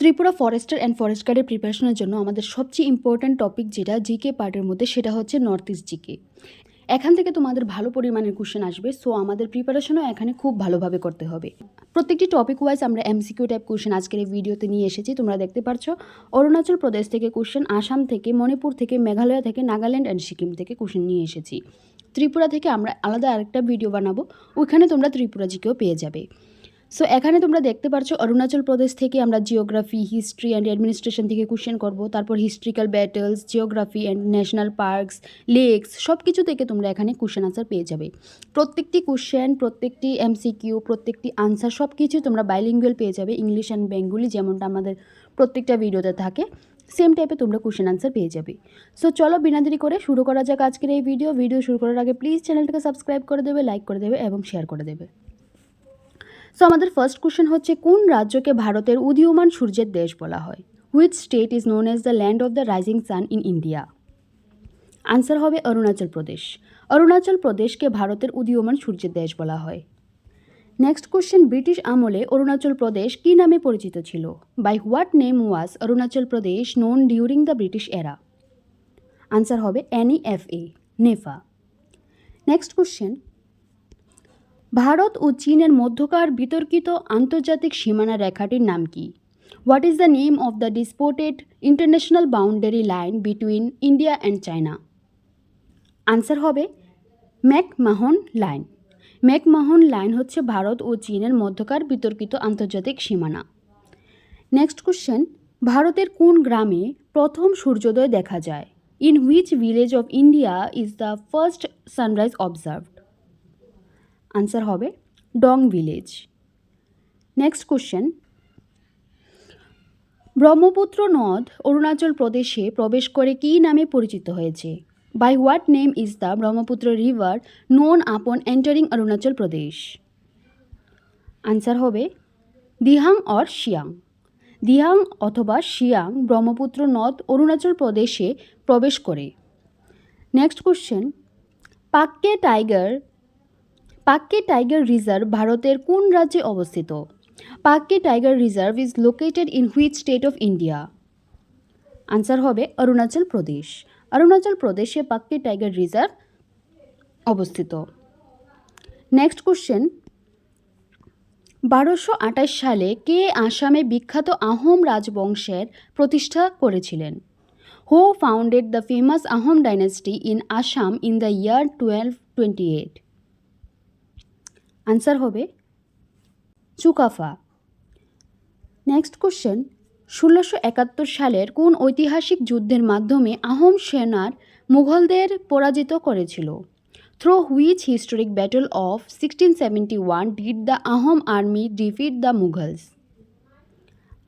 Tripura forester and forest গার্ডের প্রিপারেশনের জন্য আমাদের সবচেয়ে ইম্পর্ট্যান্ট টপিক যেটা জিকে পার্টের মধ্যে সেটা হচ্ছে নর্থ ইস্ট জিকে। এখান থেকে তোমাদের ভালো পরিমাণের কোশ্চেন আসবে, সো আমাদের প্রিপারেশনও এখানে খুব ভালোভাবে করতে হবে। প্রত্যেকটি টপিক ওয়াইজ আমরা এমসিকিউ টাইপ কোশ্চেন আজকের এই ভিডিওতে নিয়ে এসেছি। তোমরা দেখতে পাচ্ছ অরুণাচল প্রদেশ থেকে কোশ্চেন, আসাম থেকে, মণিপুর থেকে, মেঘালয় থেকে, নাগাল্যান্ড অ্যান্ড সিকিম থেকে কোশ্চেন নিয়ে এসেছি। ত্রিপুরা থেকে আমরা আলাদা আরেকটা ভিডিও বানাবো, ওইখানে তোমরা ত্রিপুরা জিকেও পেয়ে যাবে। সো এখানে তোমরা দেখতে পাচ্ছ অরুণাচল প্রদেশ থেকে আমরা জিওগ্রাফি, হিস্ট্রি অ্যান্ড অ্যাডমিনিস্ট্রেশন থেকে কোশ্চেন করব, তারপর historical battles, geography and national parks, lakes, সব কিছু থেকে তোমরা এখানে কোশ্চেন আনসার পেয়ে যাবে। প্রত্যেকটি কোশ্চেন, প্রত্যেকটি এমসিকিউ, প্রত্যেকটি আনসার সব কিছু তোমরা বাইলিঙ্গুয়াল পেয়ে যাবে, ইংলিশ অ্যান্ড বেঙ্গলি, যেমনটা আমাদের প্রত্যেকটা ভিডিওতে থাকে সেম টাইপে তোমরা কোশ্চেন আনসার পেয়ে যাবে। সো চলো বিনা দেরি করে শুরু করা যাক আজকের এই ভিডিও শুরু করার আগে প্লিজ চ্যানেলটাকে সাবস্ক্রাইব করে দেবে, লাইক করে দেবে এবং শেয়ার করে দেবে। সো আমাদের ফার্স্ট কোশ্চেন হচ্ছে, কোন রাজ্যকে ভারতের উদীয়মান সূর্যের দেশ বলা হয়? Which state is known as the land of the rising sun in India? Answer হবে অরুণাচল প্রদেশ। অরুণাচল প্রদেশকে ভারতের উদীয়মান সূর্যের দেশ বলা হয়। নেক্সট কোশ্চেন, ব্রিটিশ আমলে অরুণাচল প্রদেশ কী নামে পরিচিত ছিল? By what name was Arunachal Pradesh known during the British era? Answer হবে NEFA, নেফা। নেক্সট কোশ্চেন, ভারত ও চীনের মধ্যকার বিতর্কিত আন্তর্জাতিক সীমানা রেখাটির নাম কি? What is the name of the disputed international boundary line between India and China? Answer হবে ম্যাকমাহন লাইন। ম্যাকমাহন লাইন হচ্ছে ভারত ও চীনের মধ্যকার বিতর্কিত আন্তর্জাতিক সীমানা। নেক্সট কোশ্চেন, ভারতের কোন গ্রামে প্রথম সূর্যোদয় দেখা যায়? In which village of India is the first sunrise observed? Answer হবে Dong village. Next question, Brahmaputra নদ অরুণাচল প্রদেশে প্রবেশ করে কী নামে পরিচিত হয়েছে? By what name is the Brahmaputra river known upon entering Arunachal Pradesh? Answer হবে দিহাং অর শিয়াং। দিহাং অথবা শিয়াং ব্রহ্মপুত্র নদ অরুণাচল প্রদেশে প্রবেশ করে। Next question, Pakke tiger reserve ভারতের কোন রাজ্যে অবস্থিত? Pakke tiger reserve is located in which state of India? Answer হবে অরুণাচল প্রদেশ। অরুণাচল প্রদেশে পাক্কে টাইগার রিজার্ভ অবস্থিত। নেক্সট কোশ্চেন, 1228 সালে কে আসামে বিখ্যাত আহোম রাজবংশের প্রতিষ্ঠা করেছিলেন? Who founded the famous Ahom dynasty in Assam in the year 1228? Answer হবে চুকাফা। নেক্সট কোশ্চেন, 1671 সালের কোন ঐতিহাসিক যুদ্ধের মাধ্যমে আহোম সেনার মুঘলদের পরাজিত করেছিল? Through which historic battle of 1671 did the Ahom army defeat the Mughals?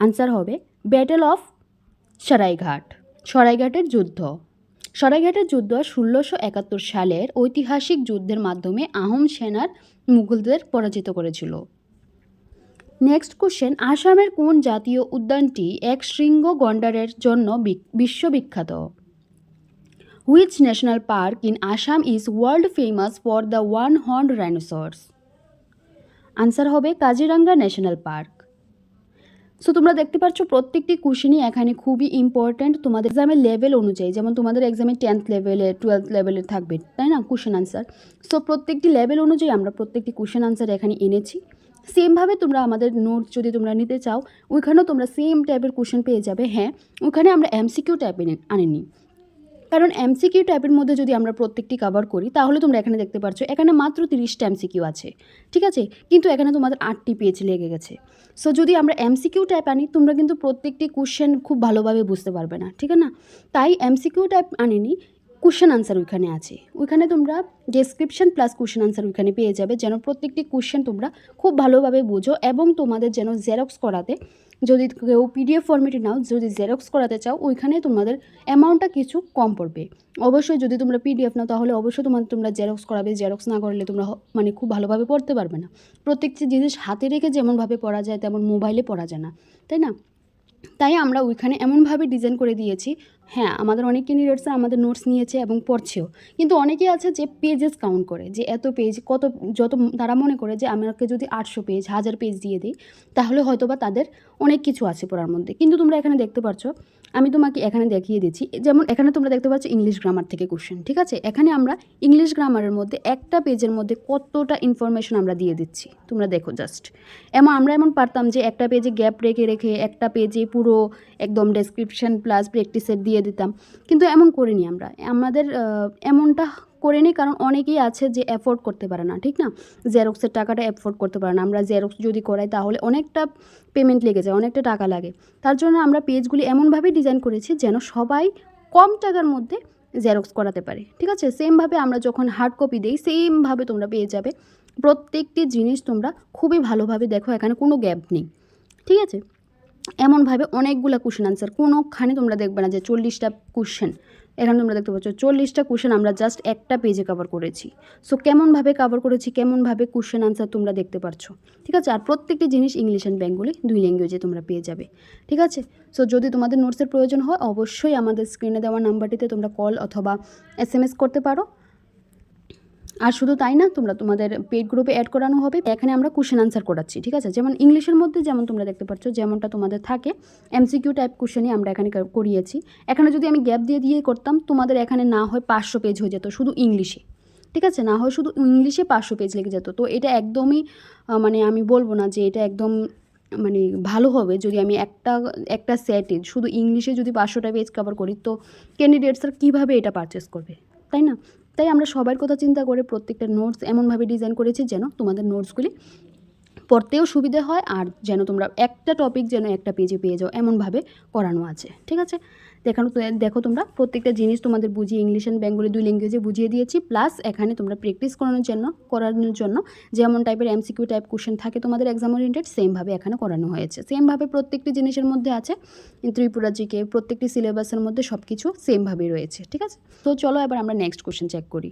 Answer হবে ব্যাটল অফ সরাইঘাট, সরাইঘাটের যুদ্ধ। সরাইঘাটের যুদ্ধ 1671 সালের ঐতিহাসিক যুদ্ধের মাধ্যমে আহোম সেনার মুঘলদের পরাজিত করেছিল। নেক্সট কোশ্চেন, আসামের কোন জাতীয় উদ্যানটি এক শৃঙ্গ গন্ডারের জন্য বিশ্ববিখ্যাত? Which national park in Assam is world famous for the one horned rhinoceros? Answer হবে কাজিরাঙ্গা ন্যাশনাল পার্ক। সো তোমরা দেখতে পাচ্ছ প্রত্যেকটি কোশ্চেনই এখানে খুবই ইম্পর্ট্যান্ট তোমাদের এক্সামের লেভেল অনুযায়ী, যেমন তোমাদের এক্সামে 10th লেভেলের 12th লেভেলের থাকবে, তাই না, কোশ্চেন আনসার। সো প্রত্যেকটি লেভেল অনুযায়ী আমরা প্রত্যেকটি কোশ্চেন আনসার এখানে এনেছি। সেমভাবে তোমরা আমাদের নোটস যদি তোমরা নিতে চাও ওইখানেও তোমরা সেম টাইপের কোশ্চেন পেয়ে যাবে। হ্যাঁ, ওইখানে আমরা এমসিকিউ টাইপের আনিনি, কারণ এমসিকিউ টাইপের মধ্যে যদি আমরা প্রত্যেকটি কভার করি তাহলে তোমরা এখানে দেখতে পাচ্ছ এখানে মাত্র 30টা এমসিকিউ আছে, ঠিক আছে, কিন্তু এখানে তোমাদের 8টি পেজ লেগে গেছে। সো যদি আমরা এমসিকিউ টাইপ আনি তোমরা কিন্তু প্রত্যেকটি কোশ্চেন খুব ভালোভাবে বুঝতে পারবে না, ঠিক আছে না, তাই এমসিকিউ টাইপ আনিনি, কোশ্চেন আনসার ওইখানে আছে। ওইখানে তোমরা ডেসক্রিপশন প্লাস কোশ্চেন আনসার ওইখানে পেয়ে যাবে, যেন প্রত্যেকটি কোশ্চেন তোমরা খুব ভালোভাবে বুঝো এবং তোমাদের যেন জেরক্স করাতে, যদি কেউ PDF ফরম্যাটে নাও, যদি জেরক্স করাতে চাও ওইখানে তোমাদের অ্যামাউন্টটা কিছু কম পড়বে। অবশ্যই যদি তোমরা PDF নাও তাহলে অবশ্যই তোমরা জেরক্স করাবে, জেরক্স না করলে তোমরা মানে খুব ভালোভাবে পড়তে পারবে না। প্রত্যেকটি জিনিস হাতে রেখে যেমনভাবে পড়া যায় তেমন মোবাইলে পড়া যায় না, তাই না, তাই আমরা ওইখানে এমনভাবে ডিজাইন করে দিয়েছি হ্যাঁ, আমাদের অনেক ক্যান্ডিডেটসরা আমাদের নোটস নিয়েছে এবং পড়ছেও। কিন্তু অনেকেই আছে যে পেজেস কাউন্ট করে, যে এত পেজ কত, যত তারা মনে করে যে আমাকে যদি 800 পেজ 1000 পেজ দিয়ে দিই তাহলে হয়তোবা তাদের অনেক কিছু আছে পড়ার মধ্যে। কিন্তু তোমরা এখানে দেখতে পাচ্ছ, আমি তোমাকে এখানে দেখিয়ে দিচ্ছি, যেমন এখানে তোমরা দেখতে পাচ্ছ ইংলিশ গ্রামার থেকে কোশ্চেন, ঠিক আছে? এখানে আমরা ইংলিশ গ্রামারের মধ্যে একটা পেজের মধ্যে কতটা ইনফরমেশন আমরা দিয়ে দিচ্ছি তোমরা দেখো জাস্ট। আমরা এমন পারতাম যে একটা পেজে গ্যাপ রেখে রেখে একটা পেজে পুরো একদম ডেসক্রিপশন প্লাস প্র্যাকটিসের দিয়ে দিতাম, কিন্তু এমন করিনি আমরা। আমাদের এমনটা করিনি কারণ অনেকেই আছে যে অ্যাফোর্ড করতে পারে না, ঠিক না? জেরক্সের টাকাটা অ্যাফোর্ড করতে পারে না। আমরা জেরক্স যদি করাই তাহলে অনেকটা পেমেন্ট লেগে যায়, অনেকটা টাকা লাগে। তার জন্য আমরা পেজগুলি এমনভাবে ডিজাইন করেছি যেন সবাই কম টাকার মধ্যে জেরক্স করাতে পারে, ঠিক আছে? সেমভাবে আমরা যখন হার্ড কপি দিই সেমভাবে তোমরা পেয়ে যাবে। প্রত্যেকটি জিনিস তোমরা খুবই ভালোভাবে দেখো, এখানে কোনো গ্যাপ নেই, ঠিক আছে? এমনভাবে অনেকগুলো কোশ্চেন আনসার, কোনোখানে তোমরা দেখবে না যে 40টা কোশ্চেন। এখানে তোমরা দেখতে পাচ্ছ 40টা কোশ্চেন আমরা জাস্ট একটা পেজে কভার করেছি। সো কেমনভাবে কভার করেছি, কেমনভাবে কোশ্চেন আনসার তোমরা দেখতে পাচ্ছ, ঠিক আছে? আর প্রত্যেকটি জিনিস ইংলিশ অ্যান্ড বেঙ্গলি 2 ল্যাঙ্গুয়েজে তোমরা পেয়ে যাবে, ঠিক আছে? সো যদি তোমাদের নোটসের প্রয়োজন হয় অবশ্যই আমাদের স্ক্রিনে দেওয়া নাম্বারটিতে তোমরা কল অথবা SMS করতে পারো। আর শুধু তাই না, তোমাদের পেড গ্রুপে অ্যাড করানো হবে। এখানে আমরা কোশ্চেন আনসার করাচ্ছি, ঠিক আছে? যেমন ইংলিশের মধ্যে যেমন তোমরা দেখতে পাচ্ছ যেমনটা তোমাদের থাকে MCQ টাইপ কোশ্চেনই আমরা এখানে করিয়েছি। এখানে যদি আমি গ্যাপ দিয়ে করতাম তোমাদের এখানে না হয় 500 পেজ হয়ে যেত শুধু ইংলিশে, ঠিক আছে? না হয় শুধু ইংলিশে 500 পেজ লেগে যেত। তো এটা একদমই মানে আমি বলবো না যে এটা একদম মানে ভালো হবে যদি আমি একটা সেটে শুধু ইংলিশে যদি 500টা পেজ কভার করি, তো ক্যান্ডিডেটসরা কীভাবে এটা পারচেস করবে, তাই না? তাই আমরা সবার কথা চিন্তা করে প্রত্যেকটা নোটস এমনভাবে ডিজাইন করেছি যেন তোমাদের নোটসগুলি পড়তেও সুবিধা হয় আর যেন তোমরা একটা টপিক যেন একটা পেজে পেয়ে যাও এমনভাবে করানো আছে, ঠিক আছে? দেখো তোমরা প্রত্যেকটা জিনিস তোমাদের বুঝিয়ে ইংলিশ অ্যান্ড বেঙ্গলি 2 ল্যাঙ্গুয়েজে বুঝিয়ে দিয়েছি। প্লাস এখানে তোমরা প্র্যাকটিস করানোর জন্য যেমন টাইপের MCQ টাইপ কোশ্চেন থাকে তোমাদের এক্সাম ওরিয়েন্টেড, সেমভাবে এখানে করানো হয়েছে। সেমভাবে প্রত্যেকটি জিনিসের মধ্যে আছে ত্রিপুরা জিকে, প্রত্যেকটি সিলেবাসের মধ্যে সব কিছু সেমভাবেই রয়েছে, ঠিক আছে? তো চলো এবার আমরা নেক্সট কোশ্চেন চেক করি।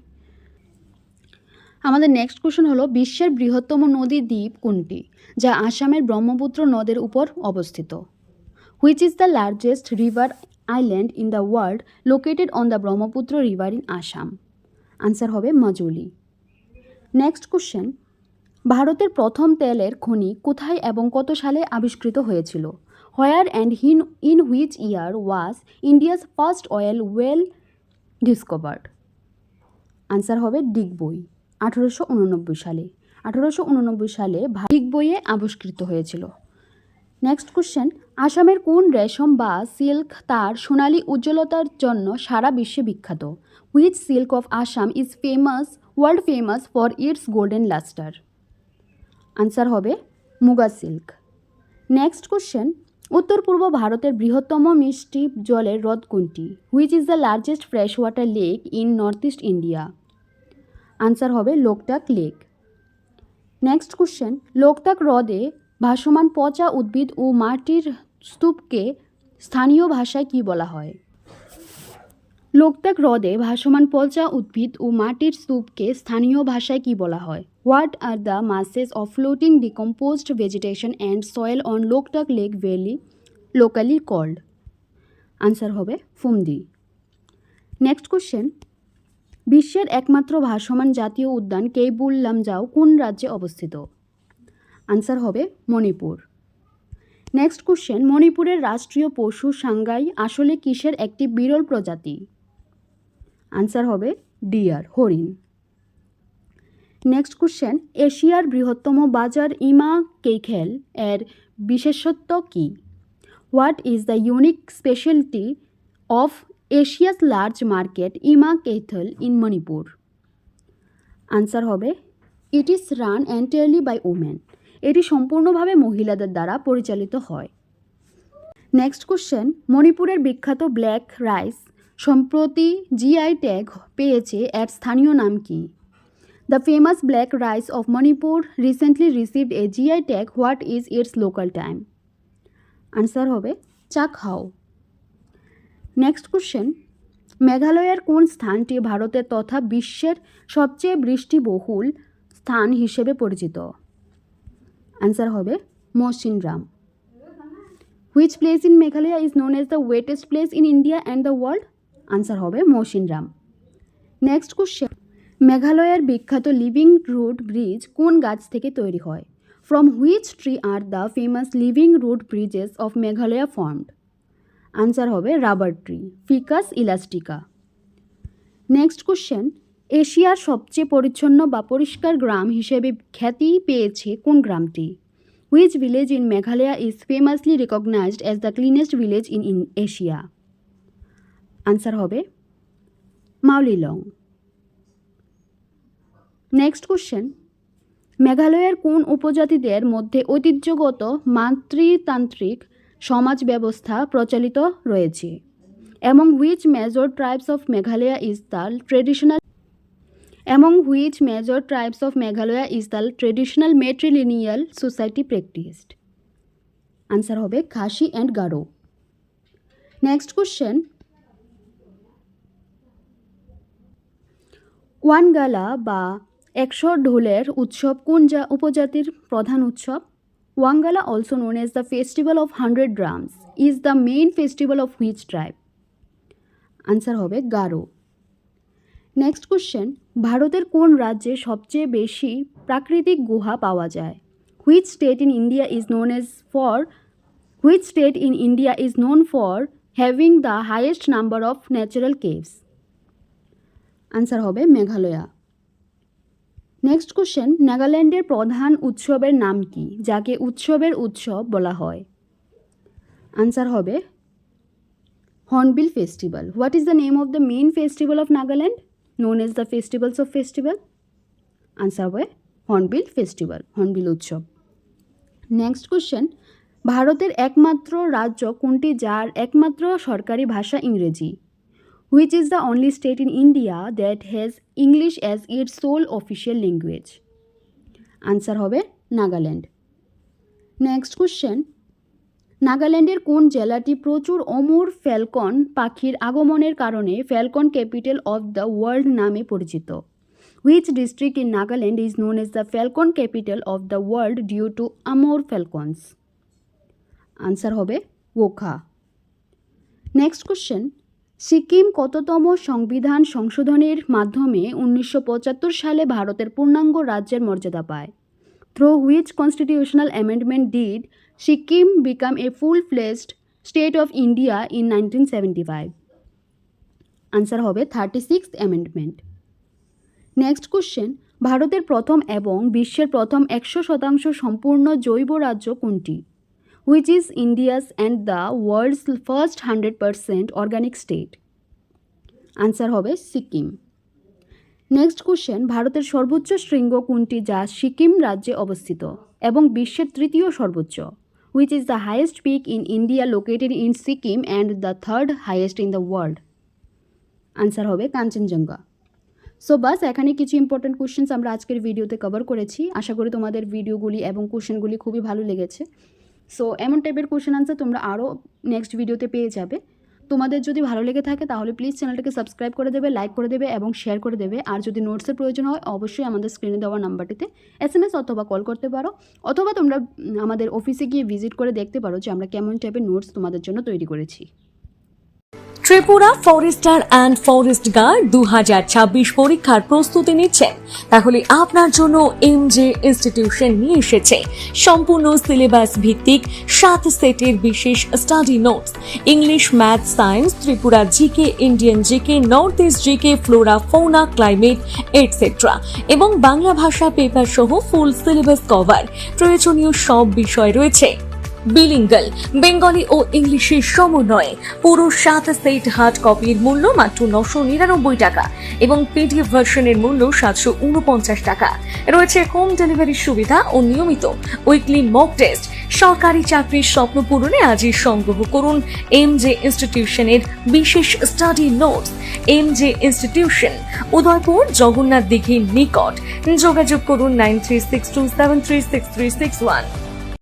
আমাদের নেক্সট কোশ্চেন হলো বিশ্বের বৃহত্তম নদী দ্বীপ কোনটি যা আসামের ব্রহ্মপুত্র নদের উপর অবস্থিত? Which is the largest river island in the world located on the Brahmaputra river in Assam? Answer হবে মাজুলি। নেক্সট কোশ্চেন, ভারতের প্রথম তেলের খনি কোথায় এবং কত সালে আবিষ্কৃত হয়েছিল? হোয়ার and in which year was India's first oil well discovered? Answer হবে ডিগবই, 1889 সালে। 1889 সালে ডিগবইয়ে আবিষ্কৃত হয়েছিল। নেক্সট কোশ্চেন, আসামের কোন রেশম বা সিল্ক তার সোনালী উজ্জ্বলতার জন্য সারা বিশ্বে বিখ্যাত? Which silk of Assam is world famous for its golden লাস্টার? Answer হবে মুগা সিল্ক। নেক্সট কোশ্চেন, উত্তর পূর্ব ভারতের বৃহত্তম মিষ্টি জলের হ্রদ কোনটি? Which is the largest fresh water lake in north east India? Answer হবে Loktak lake. Next question, Loktak হ্রদে ভাসমান পচা উদ্ভিদ ও মাটির স্তূপকে স্থানীয় ভাষায় কী বলা হয়? লোকটাক হ্রদে ভাসমান পচা উদ্ভিদ ও মাটির স্তূপকে স্থানীয় ভাষায় কী বলা হয়? What are the masses of floating decomposed vegetation and soil on Loktak lake valley locally called? Answer হবে ফুমদি। নেক্সট কোশ্চেন, বিশ্বের একমাত্র ভাসমান জাতীয় উদ্যান কেইবুল লামজাও কোন রাজ্যে অবস্থিত? আনসার হবে মণিপুর। নেক্সট কোশ্চেন, মণিপুরের রাষ্ট্রীয় পশু সাংগাই আসলে কিসের একটি বিরল প্রজাতি? আনসার হবে ডিয়ার, হরিণ। নেক্সট কোশ্চেন, এশিয়ার বৃহত্তম বাজার ইমা কেইখেল এর বিশেষত্ব কী? What is the unique speciality of Asia's large market Ima Keithel in Manipur? Answer হবে it is run entirely by women. এটি সম্পূর্ণভাবে মহিলাদের দ্বারা পরিচালিত হয়। নেক্সট কোশ্চেন, মণিপুরের বিখ্যাত ব্ল্যাক রাইস সম্প্রতি GI ট্যাগ পেয়েছে, এর স্থানীয় নাম কি? The famous black rice of Manipur recently received a GI tag, what is it's local time? Answer হবে চাকহাও। নেক্সট কোশ্চেন, মেঘালয়ের কোন স্থানটি ভারতের তথা বিশ্বের সবচেয়ে বৃষ্টিবহুল স্থান হিসেবে পরিচিত? আনসার হবে Mawsynram. Which place in Meghalaya is known as the wettest place in India and the world? Answer হবে মৌসিনরাম। নেক্সট কোশ্চেন, মেঘালয়ের বিখ্যাত লিভিং রুট ব্রিজ কোন গাছ থেকে তৈরি হয়? From which tree are the famous living root bridges of Meghalaya formed? Answer হবে rubber tree, ficus elastica. Next question, এশিয়ার সবচেয়ে পরিচ্ছন্ন বা পরিষ্কার গ্রাম হিসেবে খ্যাতি পেয়েছে কোন গ্রামটি? Which village in Meghalaya is famously recognised as the cleanest village in Asia? Answer হবে মাউলিলং। নেক্সট কোশ্চেন, মেঘালয়ের কোন উপজাতিদের মধ্যে ঐতিহ্যগত মাতৃতান্ত্রিক সমাজ ব্যবস্থা প্রচলিত রয়েছে? Among which major tribes of Meghalaya is the traditional matrilineal society practiced? Answer হবে খাসি and Garo. Next question, Wangala বা 100 ঢোলের উৎসব কোন উপজাতির প্রধান উৎসব? Wangala, also known as the festival of 100 drums, is the main festival of which tribe? Answer হবে Garo. Next question, ভারতের কোন রাজ্যে সবচেয়ে বেশি প্রাকৃতিক গুহা পাওয়া যায়? Which state in India is known for having the highest number of natural caves? Answer হবে মেঘালয়া। নেক্সট কোশ্চেন, নাগাল্যান্ডের প্রধান উৎসবের নাম কি, যাকে উৎসবের উৎসব বলা হয়? আনসার হবে Hornbill Festival. What is the name of the main festival of Nagaland, known as the festivals of festival? Answer হবে Hornbill Festival, Hornbill উৎসব। নেক্সট কোশ্চেন, ভারতের একমাত্র রাজ্য কোনটি যার একমাত্র সরকারি ভাষা ইংরেজি? Which is the only state in India that has English as its sole official language? Answer হবে নাগাল্যান্ড। নেক্সট কোশ্চেন, নাগাল্যান্ডের কোন জেলাটি প্রচুর অমর ফ্যালকন পাখির আগমনের কারণে falcon capital of the world নামে পরিচিত? Which district in Nagaland is known as the falcon capital of the world due to Amur falcons? Answer হবে ওখা। নেক্সট কোশ্চেন, সিকিম কততম সংবিধান সংশোধনের মাধ্যমে 1975 সালে ভারতের পূর্ণাঙ্গ রাজ্যের মর্যাদা পায়? Through which constitutional amendment did Sikkim become a full-fledged state of India in 1975? Answer হবে 36th amendment. নেক্সট কোশ্চেন, ভারতের প্রথম এবং বিশ্বের প্রথম 100% সম্পূর্ণ জৈব রাজ্য কোনটি? Which is India's and the world's first 100% organic state? Answer হবে সিকিম। নেক্সট কোশ্চেন, ভারতের সর্বোচ্চ শৃঙ্গ কোনটি যা সিকিম রাজ্যে অবস্থিত এবং বিশ্বের তৃতীয় সর্বোচ্চ? Which is the highest peak in India located in Sikkim and the third highest in the world? Answer হবে কাঞ্চনজঙ্ঘা। সো বাস, এখানে কিছু ইম্পর্টেন্ট কোশ্চেন্স আমরা আজকের ভিডিওতে কভার করেছি। আশা করি তোমাদের ভিডিওগুলি এবং কোশ্চেনগুলি খুবই ভালো লেগেছে। সো এমন টাইপের কোশ্চেন আনসার তোমরা আরও নেক্সট ভিডিওতে পেয়ে যাবে। তোমাদের যদি ভালো লেগে থাকে তাহলে প্লিজ চ্যানেলটাকে সাবস্ক্রাইব করে দেবে, লাইক করে দেবে এবং শেয়ার করে দেবে। আর যদি নোটসের প্রয়োজন হয় অবশ্যই আমাদের স্ক্রিনে দেওয়া নাম্বারটিতে SMS অথবা কল করতে পারো, অথবা তোমরা আমাদের অফিসে গিয়ে ভিজিট করে দেখতে পারো যে আমরা কেমন টাইপের নোটস তোমাদের জন্য তৈরি করেছি। Tripura forester and forest guard 2026 পরীক্ষার প্রস্তুতি নিচ্ছেন? তাহলে আপনার জন্য এমজে ইনস্টিটিউশন নিয়ে এসেছে সম্পূর্ণ সিলেবাস ভিত্তিক 7 সেটের বিশেষ study notes, English, math, science, Tripura GK, Indian GK, north east GK, flora, fauna, climate etcetera এবং বাংলা ভাষা পেপার সহ ফুল সিলেবাস কভার। প্রয়োজনীয় সব বিষয় রয়েছে। বিলিঙ্গাল, বেঙ্গলি ও ইংলিশের সমন্বয়ে পুরো 7 সেট হার্ড কপির মূল্য মাত্র 999 টাকা এবং পিডিএফ ভার্সনের মূল্য 749 টাকা। রয়েছে হোম ডেলিভারির সুবিধা ও নিয়মিত উইকলি মক টেস্ট। সরকারি চাকরির স্বপ্ন পূরণে আজই সংগ্রহ করুন এমজে ইনস্টিটিউশনের বিশেষ study notes. এমজে institution, Udaipur, Jagannath দিঘির নিকট। যোগাযোগ করুন 9362736361।